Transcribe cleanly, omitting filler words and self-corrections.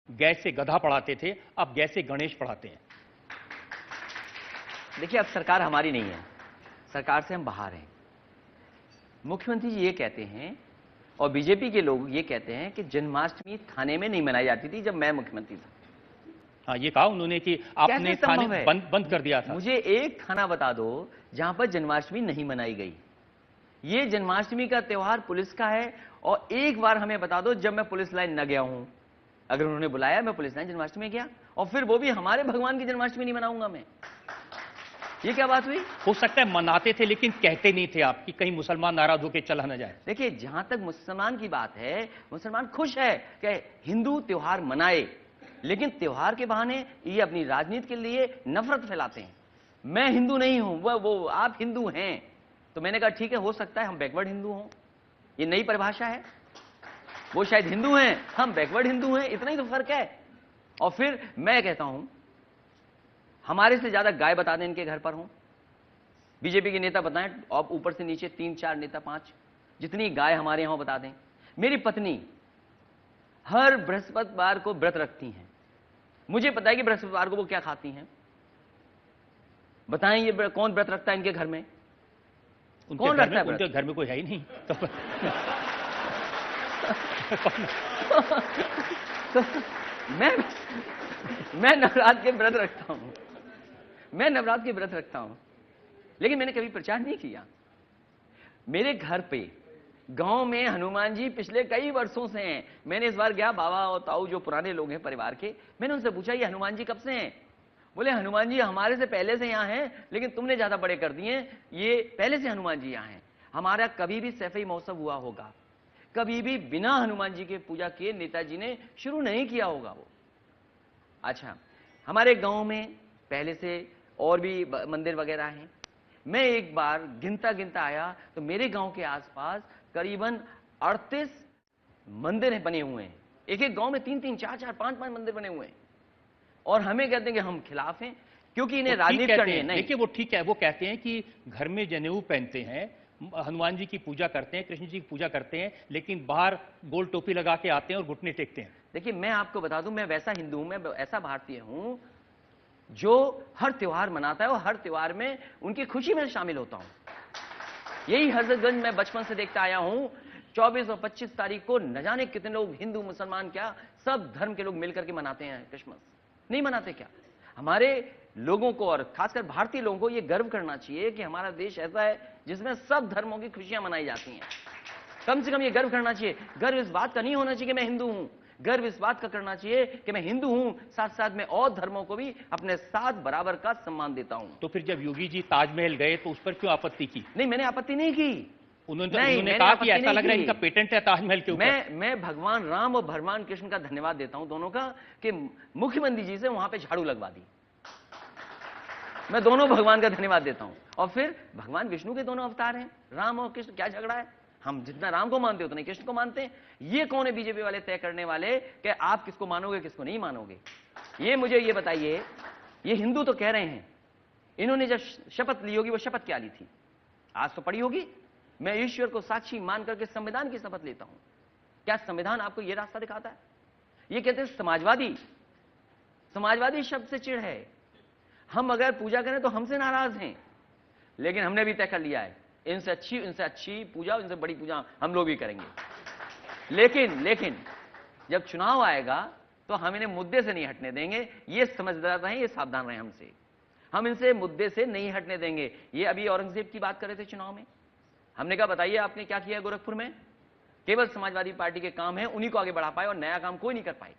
Gas से गधा पढ़ाते थे, अब गैस से गणेश पढ़ाते हैं। देखिए, अब सरकार हमारी नहीं है, सरकार से हम बाहर हैं। मुख्यमंत्री जी ये कहते हैं और बीजेपी के लोग ये कहते हैं कि जन्माष्टमी थाने में नहीं मनाई जाती थी जब मैं मुख्यमंत्री था। हाँ, ये कहा उन्होंने कि आपने थाने बंद कर दिया था। मुझे एक थाना बता दो जहां पर जन्माष्टमी नहीं मनाई गई। ये जन्माष्टमी का त्योहार पुलिस का है, और एक बार हमें बता दो जब मैं पुलिस लाइन न गया हूं। अगर उन्होंने बुलाया मैं पुलिस लाइन जन्माष्टमी में गया, और फिर वो भी हमारे भगवान की जन्माष्टमी नहीं मनाऊंगा मैं। ये क्या बात हुई? हो सकता है मनाते थे लेकिन कहते नहीं थे आप कि कहीं मुसलमान नाराज होकर चला न जाए। देखिए, जहां तक मुसलमान की बात है, मुसलमान खुश है कि हिंदू त्योहार मनाए, लेकिन त्योहार के बहाने ये अपनी राजनीति के लिए नफरत फैलाते हैं। मैं हिंदू नहीं हूं, वो आप हिंदू हैं। तो मैंने कहा ठीक है, हो सकता है हम बैकवर्ड हिंदू हों, ये नई परिभाषा है। वो शायद हिंदू हैं, हम बैकवर्ड हिंदू हैं, इतना ही तो फर्क है। और फिर मैं कहता हूं, हमारे से ज्यादा गाय बता दें इनके घर पर हों, बीजेपी के नेता बताएं, और ऊपर से नीचे 3-4 नेता 5, जितनी गाय हमारे यहां बता दें। मेरी पत्नी हर बृहस्पतिवार को व्रत रखती हैं। मुझे पता है कि बृहस्पतिवार को वो क्या खाती हैं। बताएं ये कौन व्रत रखता है इनके घर में? कौन रखता है? उनके घर में कोई है ही नहीं तो तो मैं नवरात्र के व्रत रखता हूं, मैं नवरात्र के व्रत रखता हूं, लेकिन मैंने कभी प्रचार नहीं किया। मेरे घर पे गांव में हनुमान जी पिछले कई वर्षों से हैं। मैंने इस बार गया, बाबा और ताऊ जो पुराने लोग हैं परिवार के, मैंने उनसे पूछा ये हनुमान जी कब से हैं? बोले हनुमान जी हमारे से पहले से यहां हैं, लेकिन तुमने ज्यादा बड़े कर दिए, ये पहले से हनुमान जी यहां हैं। हमारा कभी भी सैफई महोत्सव हुआ होगा, कभी भी बिना हनुमान जी के पूजा किए नेताजी ने शुरू नहीं किया होगा वो। अच्छा, हमारे गांव में पहले से और भी मंदिर वगैरह हैं। मैं एक बार गिनता गिनता आया तो मेरे गांव के आसपास करीबन 38 मंदिर बने हुए हैं। एक एक गांव में 3-3, 4-4, 5-5 मंदिर बने हुए हैं, और हमें कहते हैं कि हम खिलाफ हैं क्योंकि इन्हें राजनीति करनी है। नहीं, देखिए वो ठीक है, वो कहते हैं कि घर में जनेऊ पहनते हैं, हनुमान जी की पूजा करते हैं, कृष्ण जी की पूजा करते हैं, लेकिन बाहर गोल टोपी लगा के आते हैं और घुटने टेकते हैं। देखिए, मैं आपको बता दूं, मैं वैसा हिंदू हूं, मैं ऐसा भारतीय हूं जो हर त्योहार मनाता है और हर त्योहार में उनकी खुशी में शामिल होता हूं। यही हजरतगंज में बचपन से देखता आया हूं। 24 और 25 तारीख को न जाने कितने लोग, हिंदू मुसलमान क्या सब धर्म के लोग मिलकर के मनाते हैं क्रिसमस। नहीं मनाते क्या? हमारे लोगों को और खासकर भारतीय लोगों को यह गर्व करना चाहिए कि हमारा देश ऐसा है जिसमें सब धर्मों की खुशियां मनाई जाती हैं। कम से कम यह गर्व करना चाहिए। गर्व इस बात का नहीं होना चाहिए कि मैं हिंदू हूं, गर्व इस बात का करना चाहिए कि मैं हिंदू हूं, साथ साथ में और धर्मों को भी अपने साथ बराबर का सम्मान देता हूं। तो फिर जब योगी जी ताजमहल गए तो उस पर क्यों आपत्ति की? नहीं, मैंने आपत्ति नहीं की। उन्होंने कहा कि ऐसा लग रहा है इनका पेटेंट है ताजमहल के ऊपर। मैं भगवान राम और भगवान कृष्ण का धन्यवाद देता हूं, दोनों का, कि मुख्यमंत्री जी से वहां पे झाड़ू लगवा दी। मैं दोनों भगवान का धन्यवाद देता हूं। और फिर भगवान विष्णु के दोनों अवतार हैं, राम और कृष्ण, क्या झगड़ा है? हम जितना राम को मानते उतना कृष्ण को मानते हैं। ये कौन है बीजेपी वाले तय करने वाले कि आप किसको मानोगे किसको नहीं मानोगे? ये मुझे ये बताइए। ये हिंदू तो कह रहे हैं, इन्होंने जब शपथ ली होगी, वो शपथ क्या ली थी? आज तो पढ़ी होगी, मैं ईश्वर को साक्षी मान करके संविधान की शपथ लेता हूं। क्या संविधान आपको यह रास्ता दिखाता है? ये कहते हैं समाजवादी। समाजवादी शब्द से चिढ़ है। हम अगर पूजा करें तो हमसे नाराज हैं, लेकिन हमने भी तय कर लिया है इनसे अच्छी पूजा, इनसे बड़ी पूजा हम लोग भी करेंगे। लेकिन जब चुनाव आएगा तो हम इन्हें मुद्दे से नहीं हटने देंगे। ये समझदार रहें, ये सावधान रहें हमसे। हम इनसे मुद्दे से नहीं हटने देंगे। ये अभी औरंगजेब की बात कर रहे थे चुनाव में, हमने कहा बताइए आपने क्या किया गोरखपुर में? केवल समाजवादी पार्टी के काम है, उन्हीं को आगे बढ़ा पाए और नया काम कोई नहीं कर पाए।